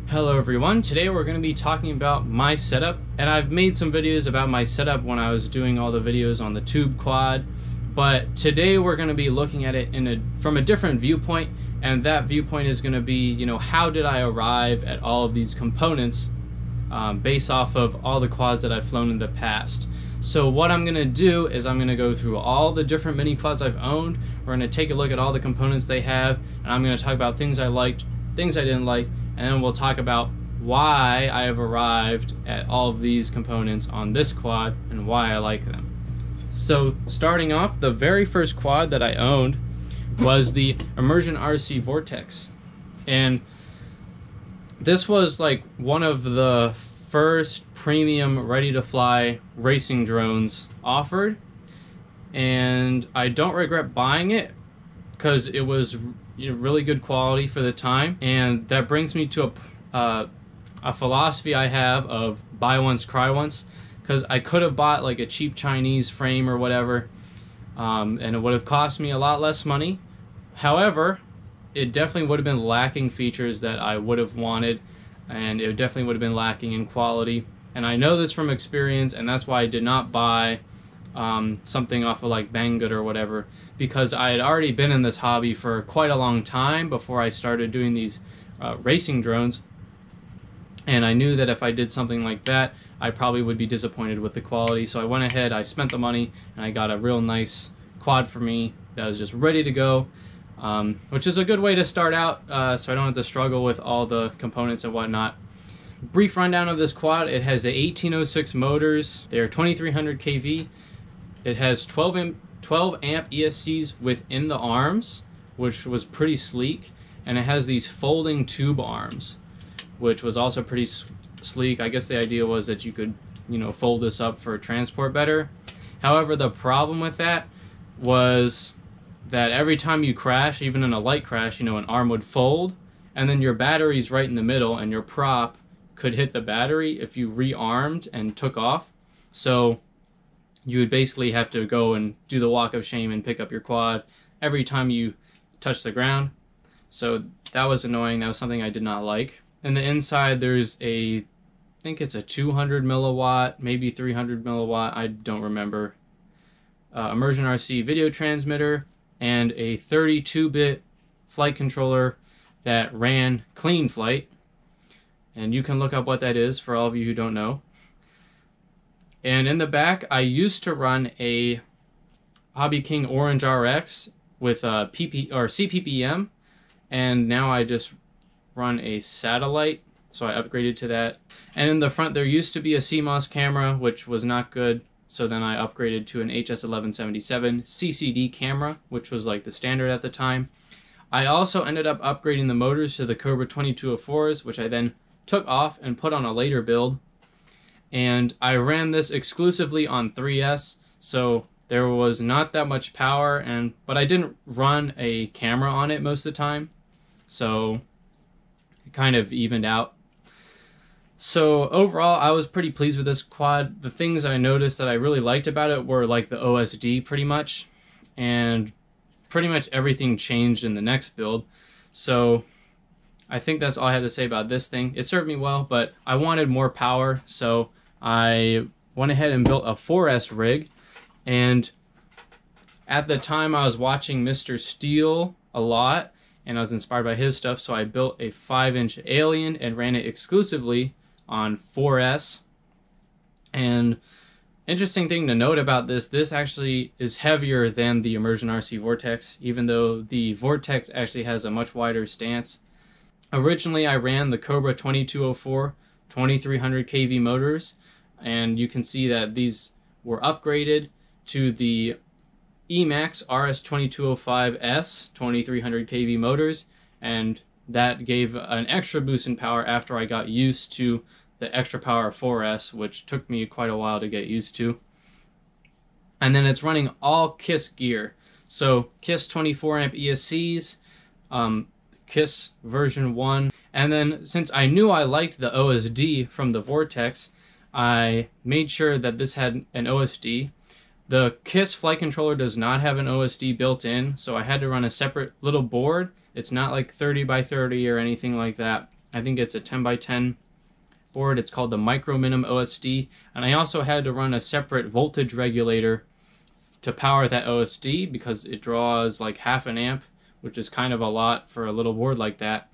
Hello everyone, today we're going to be talking about my setup, and I've made some videos about my setup when I was doing all the videos on the Tube Quad, but today we're going to be looking at it from a different viewpoint, and that viewpoint is going to be, how did I arrive at all of these components based off of all the quads that I've flown in the past. So what I'm going to do is I'm going to go through all the different mini quads I've owned. We're going to take a look at all the components they have, and I'm going to talk about things I liked, things I didn't like, and then we'll talk about why I have arrived at all of these components on this quad and why I like them. So starting off, the very first quad that I owned was the Immersion RC Vortex, and this was like one of the first premium ready to fly racing drones offered, and I don't regret buying it because it was really good quality for the time. And that brings me to a philosophy I have of buy once, cry once, because I could have bought like a cheap Chinese frame or whatever, and it would have cost me a lot less money. However, it definitely would have been lacking features that I would have wanted, and it definitely would have been lacking in quality. And I know this from experience, and that's why I did not buy something off of like Banggood or whatever, because I had already been in this hobby for quite a long time before I started doing these racing drones, and I knew that if I did something like that, I probably would be disappointed with the quality. So I went ahead, I spent the money, and I got a real nice quad for me that was just ready to go, which is a good way to start out, so I don't have to struggle with all the components and whatnot. Brief rundown of this quad: it has a 1806 motors. They are 2300 kV. It has 12 amp ESCs within the arms, which was pretty sleek, and it has these folding tube arms, which was also pretty sleek. I guess the idea was that you could, fold this up for transport better. However, the problem with that was that every time you crash, even in a light crash, an arm would fold, and then your battery's right in the middle, and your prop could hit the battery if you rearmed and took off. So you would basically have to go and do the walk of shame and pick up your quad every time you touch the ground. So that was annoying. That was something I did not like. In the inside, there's I think it's a 200 milliwatt, maybe 300 milliwatt, I don't remember, Immersion RC video transmitter, and a 32-bit flight controller that ran clean flight. And you can look up what that is for all of you who don't know. And in the back, I used to run a Hobby King Orange RX with a CPPM, and now I just run a satellite, so I upgraded to that. And in the front, there used to be a CMOS camera, which was not good, so then I upgraded to an HS1177 CCD camera, which was like the standard at the time. I also ended up upgrading the motors to the Cobra 2204s, which I then took off and put on a later build. And I ran this exclusively on 3S, so there was not that much power, but I didn't run a camera on it most of the time, so it kind of evened out. So overall, I was pretty pleased with this quad. The things I noticed that I really liked about it were like the OSD pretty much, and pretty much everything changed in the next build. So I think that's all I had to say about this thing. It served me well, but I wanted more power, so I went ahead and built a 4S rig. And at the time, I was watching Mr. Steele a lot, and I was inspired by his stuff, so I built a 5-inch Alien and ran it exclusively on 4S. And interesting thing to note about this actually is heavier than the Immersion RC Vortex, even though the Vortex actually has a much wider stance. Originally, I ran the Cobra 2204 2300 kV motors, and you can see that these were upgraded to the Emax RS2205S 2300 kV motors, and that gave an extra boost in power after I got used to the extra power of 4S, which took me quite a while to get used to. And then it's running all KISS gear, so KISS 24 amp ESCs, KISS version 1, and then since I knew I liked the OSD from the Vortex, I made sure that this had an OSD. The KISS flight controller does not have an OSD built in, so I had to run a separate little board. It's not like 30 by 30 or anything like that. I think it's a 10x10 board. It's called the Micro Minim OSD, and I also had to run a separate voltage regulator to power that OSD because it draws like 0.5 amp, which is kind of a lot for a little board like that.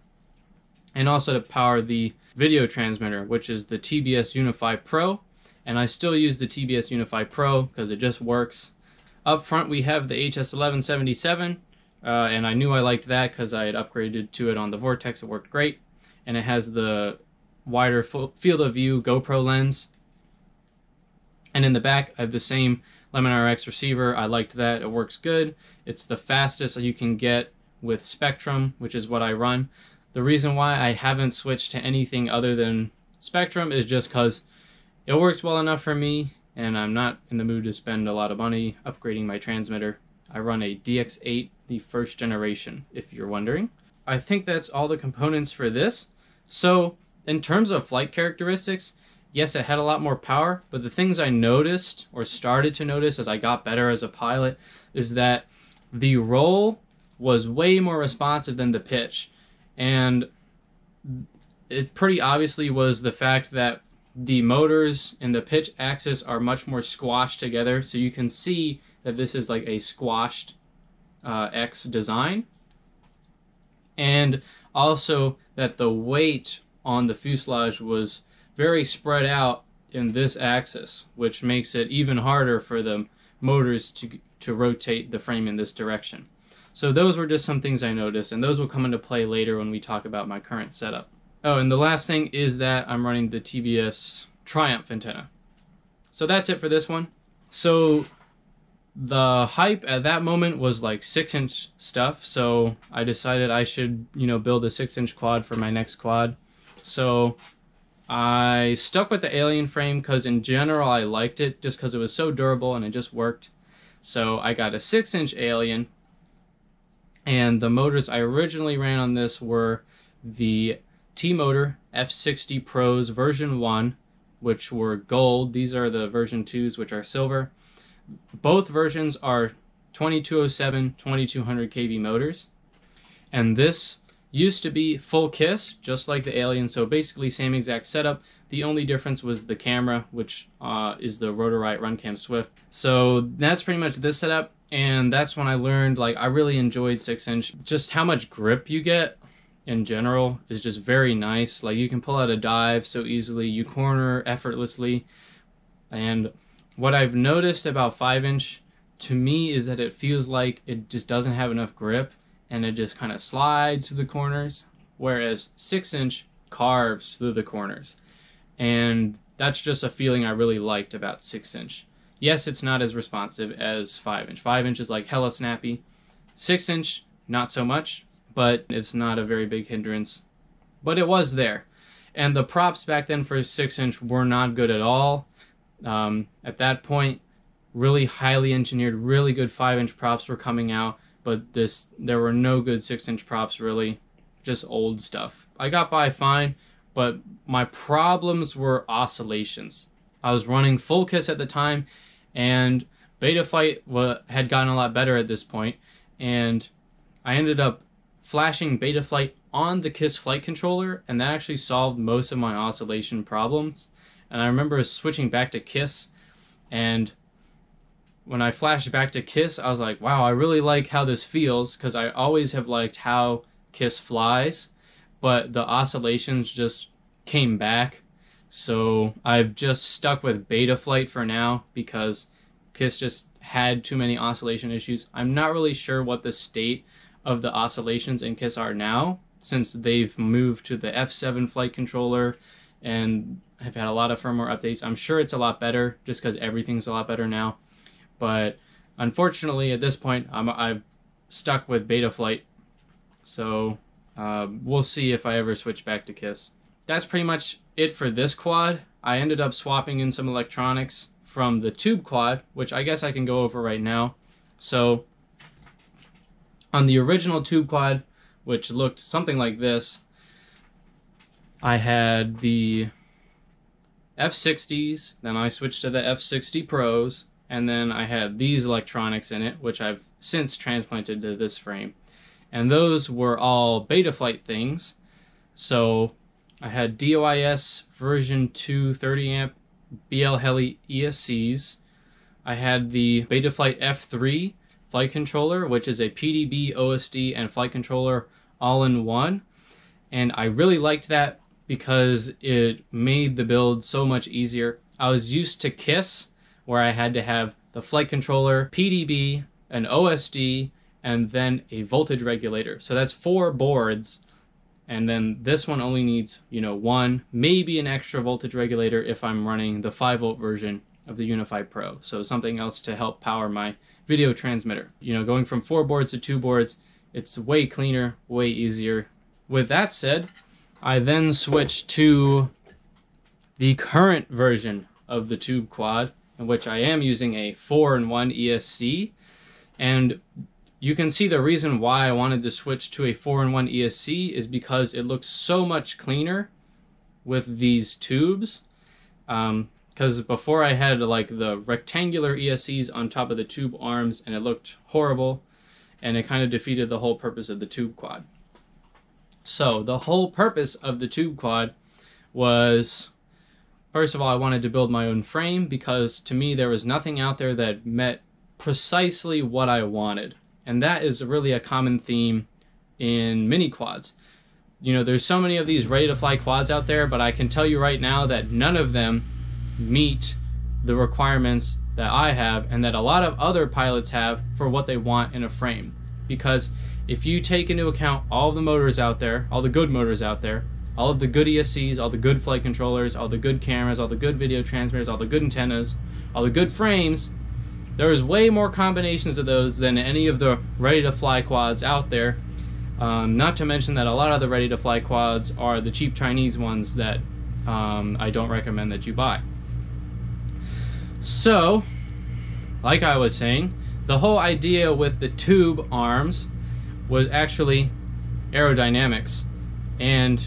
And also to power the video transmitter, which is the TBS Unify Pro, and I still use the TBS Unify Pro because it just works. Up front we have the HS1177, and I knew I liked that because I had upgraded to it on the Vortex. It worked great, and it has the wider field of view GoPro lens. And in the back I have the same LemonRX receiver. I liked that. It works good. It's the fastest you can get with Spektrum, which is what I run. The reason why I haven't switched to anything other than Spektrum is just because it works well enough for me, and I'm not in the mood to spend a lot of money upgrading my transmitter. I run a DX8, the first generation, if you're wondering. I think that's all the components for this. So in terms of flight characteristics, yes, it had a lot more power, but the things I noticed or started to notice as I got better as a pilot is that the roll was way more responsive than the pitch. And it pretty obviously was the fact that the motors and the pitch axis are much more squashed together, so you can see that this is like a squashed X design. And also that the weight on the fuselage was very spread out in this axis, which makes it even harder for the motors to rotate the frame in this direction. So those were just some things I noticed, and those will come into play later when we talk about my current setup. Oh, and the last thing is that I'm running the TBS Triumph antenna. So that's it for this one. So the hype at that moment was like 6-inch stuff, so I decided I should, build a 6-inch quad for my next quad. So I stuck with the Alien frame because in general I liked it just because it was so durable and it just worked. So I got a 6-inch Alien, and the motors I originally ran on this were the T-Motor F60 Pros version 1, which were gold. These are the version 2s, which are silver. Both versions are 2207, 2200 kV motors. And this used to be full KISS, just like the Alien, so basically same exact setup. The only difference was the camera, which is the Rotorite Runcam Swift. So that's pretty much this setup, and that's when I learned, I really enjoyed 6-inch. Just how much grip you get in general is just very nice. You can pull out a dive so easily, you corner effortlessly, and what I've noticed about 5-inch to me is that it feels like it just doesn't have enough grip, and it just kind of slides through the corners, whereas 6-inch carves through the corners. And that's just a feeling I really liked about 6-inch. Yes, it's not as responsive as 5-inch. 5-inch is like hella snappy. 6-inch, not so much, but it's not a very big hindrance. But it was there. And the props back then for 6-inch were not good at all. At that point, really highly engineered, really good 5-inch props were coming out, but there were no good 6-inch props really, just old stuff. I got by fine, but my problems were oscillations. I was running full KISS at the time, and Betaflight had gotten a lot better at this point, and I ended up flashing Betaflight on the KISS flight controller, and that actually solved most of my oscillation problems. And I remember switching back to KISS, and when I flashed back to KISS, I was like, wow, I really like how this feels, because I always have liked how KISS flies, but the oscillations just came back. So I've just stuck with Betaflight for now, because KISS just had too many oscillation issues. I'm not really sure what the state of the oscillations in KISS are now, since they've moved to the F7 flight controller, and have had a lot of firmware updates. I'm sure it's a lot better, just because everything's a lot better now. But unfortunately, at this point, I've stuck with Betaflight. So we'll see if I ever switch back to KISS. That's pretty much it for this quad. I ended up swapping in some electronics from the tube quad, which I guess I can go over right now. So on the original tube quad, which looked something like this, I had the F60s, then I switched to the F60 Pros, and then I had these electronics in it, which I've since transplanted to this frame. And those were all Betaflight things. So I had DOIS version 2 30 amp BL Heli ESCs. I had the Betaflight F3 flight controller, which is a PDB, OSD, and flight controller all in one. And I really liked that because it made the build so much easier. I was used to KISS, where I had to have the flight controller, PDB, an OSD, and then a voltage regulator. So that's 4 boards. And then this one only needs, you know, 1, maybe an extra voltage regulator if I'm running the 5-volt version of the Unify Pro. So something else to help power my video transmitter. You know, going from 4 boards to 2 boards, it's way cleaner, way easier. With that said, I then switched to the current version of the Tube Quad, in which I am using a 4-in-1 ESC. And you can see the reason why I wanted to switch to a 4-in-1 ESC is because it looks so much cleaner with these tubes. Because before I had like the rectangular ESCs on top of the tube arms and it looked horrible, and it kind of defeated the whole purpose of the Tube Quad. So the whole purpose of the Tube Quad was, first of all, I wanted to build my own frame because to me there was nothing out there that met precisely what I wanted. And that is really a common theme in mini quads. You know, there's so many of these ready-to-fly quads out there, but I can tell you right now that none of them meet the requirements that I have and that a lot of other pilots have for what they want in a frame. Because if you take into account all the motors out there, all the good motors out there, all of the good ESCs, all the good flight controllers, all the good cameras, all the good video transmitters, all the good antennas, all the good frames, there's way more combinations of those than any of the ready-to-fly quads out there. Not to mention that a lot of the ready-to-fly quads are the cheap Chinese ones that I don't recommend that you buy. So, like I was saying, the whole idea with the tube arms was actually aerodynamics. And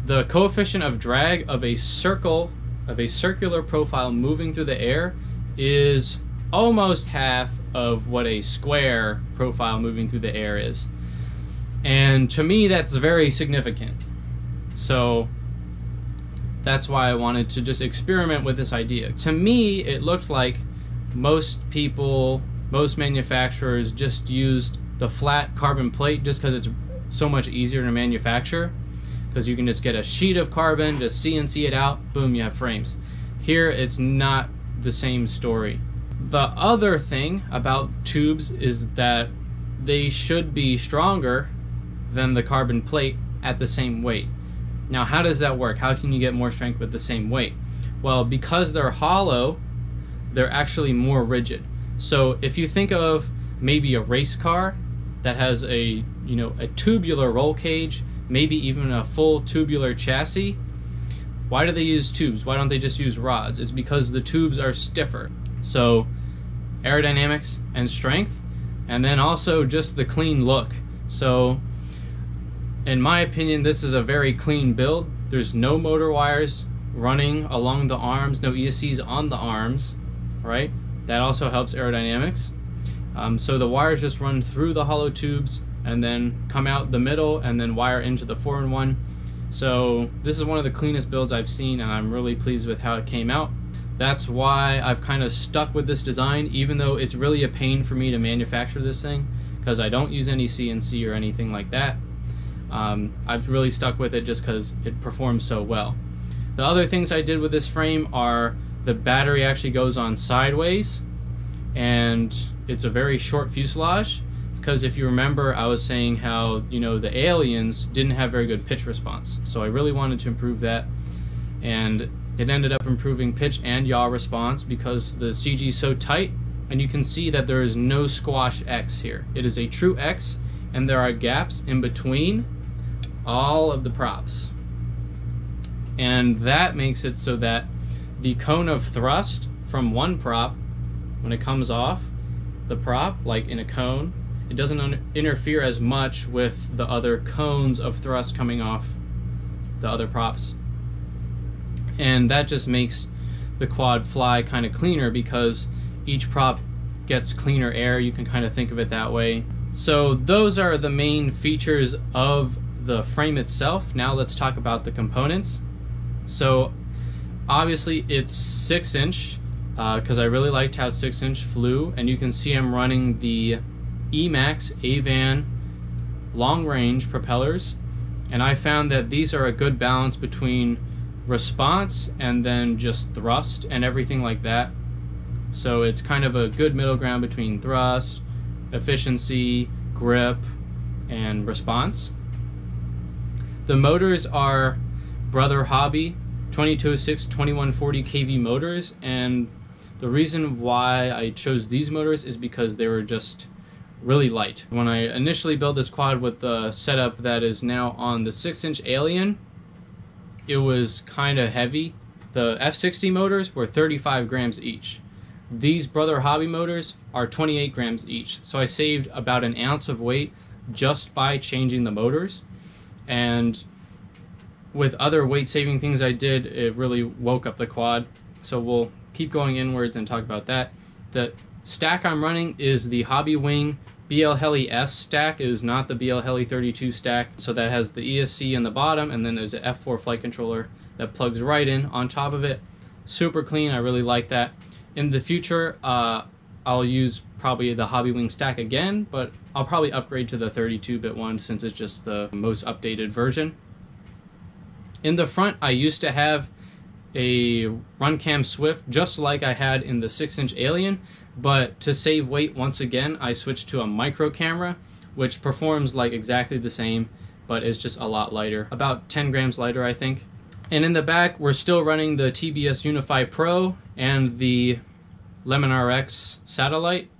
the coefficient of drag of a circular profile moving through the air is almost half of what a square profile moving through the air is. And to me, that's very significant. So that's why I wanted to just experiment with this idea. To me, it looked like most people, most manufacturers just used the flat carbon plate just because it's so much easier to manufacture. Because you can just get a sheet of carbon, just CNC it out, boom, you have frames. Here, it's not the same story. The other thing about tubes is that they should be stronger than the carbon plate at the same weight. Now, how does that work? How can you get more strength with the same weight? Well, because they're hollow, they're actually more rigid. So if you think of maybe a race car that has a tubular roll cage, maybe even a full tubular chassis, why do they use tubes? Why don't they just use rods? It's because the tubes are stiffer. So aerodynamics and strength, and then also just the clean look. So in my opinion, this is a very clean build. There's no motor wires running along the arms, no ESCs on the arms, right? That also helps aerodynamics. So the wires just run through the hollow tubes and then come out the middle and then wire into the 4-in-1. So this is one of the cleanest builds I've seen, and I'm really pleased with how it came out. That's why I've kind of stuck with this design, even though it's really a pain for me to manufacture this thing, because I don't use any CNC or anything like that. I've really stuck with it just because it performs so well. The other things I did with this frame are the battery actually goes on sideways, and it's a very short fuselage, because if you remember, I was saying how, the aliens didn't have very good pitch response. So I really wanted to improve that, and it ended up improving pitch and yaw response because the CG is so tight, and you can see that there is no squash X here. It is a true X, and there are gaps in between all of the props. And that makes it so that the cone of thrust from one prop, when it comes off the prop, like in a cone, it doesn't interfere as much with the other cones of thrust coming off the other props. And that just makes the quad fly kind of cleaner because each prop gets cleaner air. You can kind of think of it that way. So those are the main features of the frame itself. Now let's talk about the components. So obviously it's 6-inch because I really liked how 6-inch flew, and you can see I'm running the Emax Avan long range propellers, and I found that these are a good balance between response and then just thrust and everything like that. So it's kind of a good middle ground between thrust, efficiency, grip, and response. The motors are BrotherHobby 2206 2140 kV motors, and the reason why I chose these motors is because they were just really light. When I initially built this quad with the setup that is now on the 6-inch Alien, it was kind of heavy. The F60 motors were 35 grams each. These BrotherHobby motors are 28 grams each, so I saved about an ounce of weight just by changing the motors. And with other weight saving things I did, it really woke up the quad. So we'll keep going inwards and talk about that. The stack I'm running is the Hobbywing BL Heli S stack. It is not the BL Heli 32 stack. So that has the ESC in the bottom, and then there's an F4 flight controller that plugs right in on top of it. Super clean, I really like that. In the future, I'll use probably the Hobbywing stack again, but I'll probably upgrade to the 32-bit one since it's just the most updated version. In the front, I used to have a Runcam Swift just like I had in the 6-inch Alien, but to save weight once again, I switched to a micro camera, which performs like exactly the same, but is just a lot lighter, about 10 grams lighter, I think. And in the back, we're still running the TBS Unify Pro and the LemonRX satellite,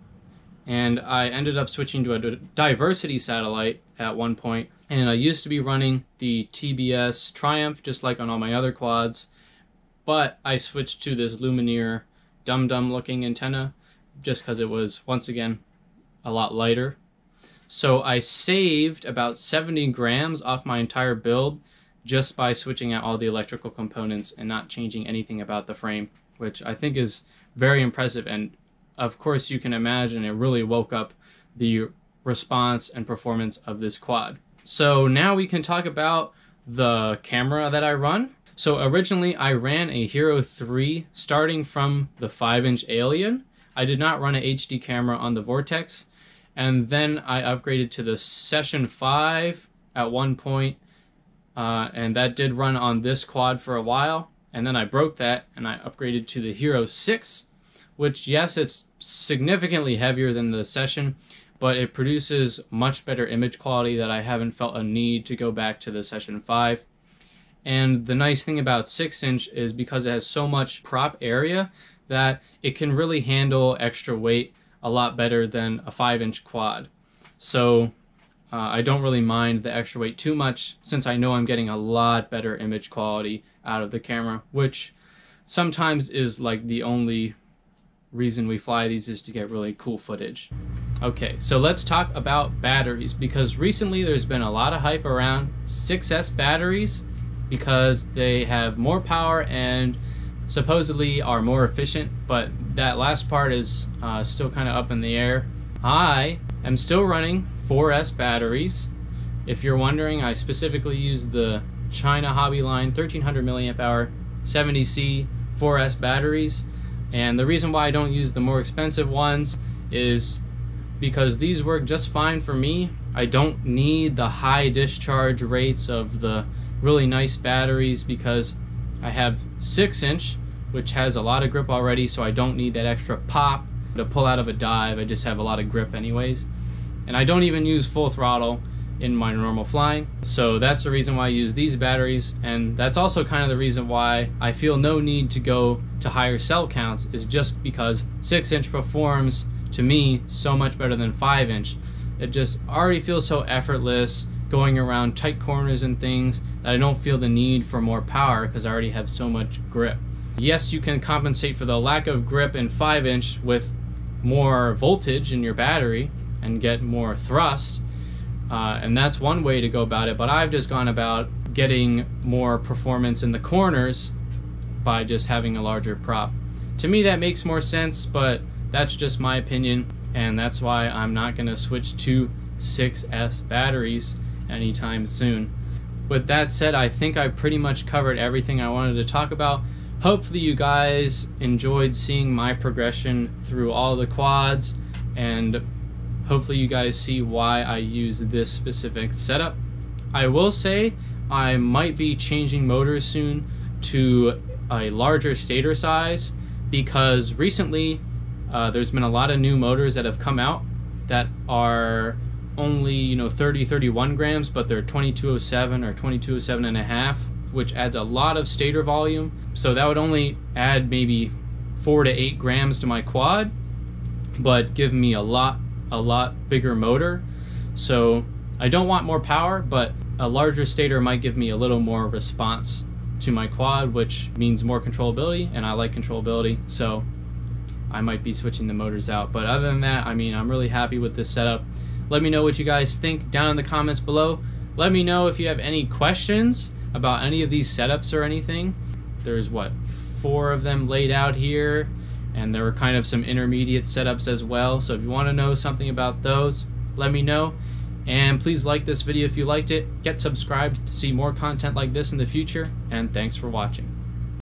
and I ended up switching to a diversity satellite at one point, and I used to be running the TBS Triumph just like on all my other quads, but I switched to this Lumenier dum-dum looking antenna just because it was, once again, a lot lighter. So I saved about 70 grams off my entire build just by switching out all the electrical components and not changing anything about the frame, which I think is very impressive. And of course you can imagine it really woke up the response and performance of this quad. So now we can talk about the camera that I run. So originally I ran a Hero 3 starting from the 5-inch Alien. I did not run an HD camera on the Vortex, and then I upgraded to the Session 5 at one point, and that did run on this quad for a while, and then I broke that and I upgraded to the Hero 6, which, yes, it's significantly heavier than the Session, but it produces much better image quality that I haven't felt a need to go back to the Session 5. And the nice thing about 6-inch is because it has so much prop area that it can really handle extra weight a lot better than a 5-inch quad. So I don't really mind the extra weight too much since I know I'm getting a lot better image quality out of the camera, which sometimes is like the only reason we fly these is to get really cool footage. Okay, so let's talk about batteries, because recently there's been a lot of hype around 6S batteries because they have more power and supposedly are more efficient, but that last part is still kind of up in the air. I am still running 4S batteries. If you're wondering, I specifically use the China Hobbyline 1300 milliamp hour 70C 4S batteries, and the reason why I don't use the more expensive ones is because these work just fine for me. I don't need the high discharge rates of the really nice batteries because I have 6-inch, which has a lot of grip already, so I don't need that extra pop to pull out of a dive. I just have a lot of grip anyways. And I don't even use full throttle in my normal flying. So that's the reason why I use these batteries, and that's also kind of the reason why I feel no need to go to higher cell counts, is just because 6-inch performs to me so much better than 5-inch. It just already feels so effortless going around tight corners and things that I don't feel the need for more power because I already have so much grip. Yes, you can compensate for the lack of grip in 5-inch with more voltage in your battery and get more thrust, and that's one way to go about it, but I've just gone about getting more performance in the corners by just having a larger prop. To me that makes more sense, but that's just my opinion, and that's why I'm not going to switch to 6S batteries anytime soon. with that said, I think I pretty much covered everything I wanted to talk about. Hopefully you guys enjoyed seeing my progression through all the quads, and hopefully you guys see why I use this specific setup. I will say I might be changing motors soon to a larger stator size, because recently there's been a lot of new motors that have come out that are only 30-31 grams, but they're 2207 or 2207 and a half, which adds a lot of stator volume. So that would only add maybe 4 to 8 grams to my quad, but give me a lot bigger motor. So I don't want more power, but a larger stator might give me a little more response to my quad, which means more controllability, and I like controllability, so I might be switching the motors out. But other than that, I mean, I'm really happy with this setup. Let me know what you guys think down in the comments below. Let me know if you have any questions about any of these setups or anything. There's 4 of them laid out here, and there were kind of some intermediate setups as well. So if you want to know something about those, let me know. And please like this video if you liked it. Get subscribed to see more content like this in the future, and thanks for watching.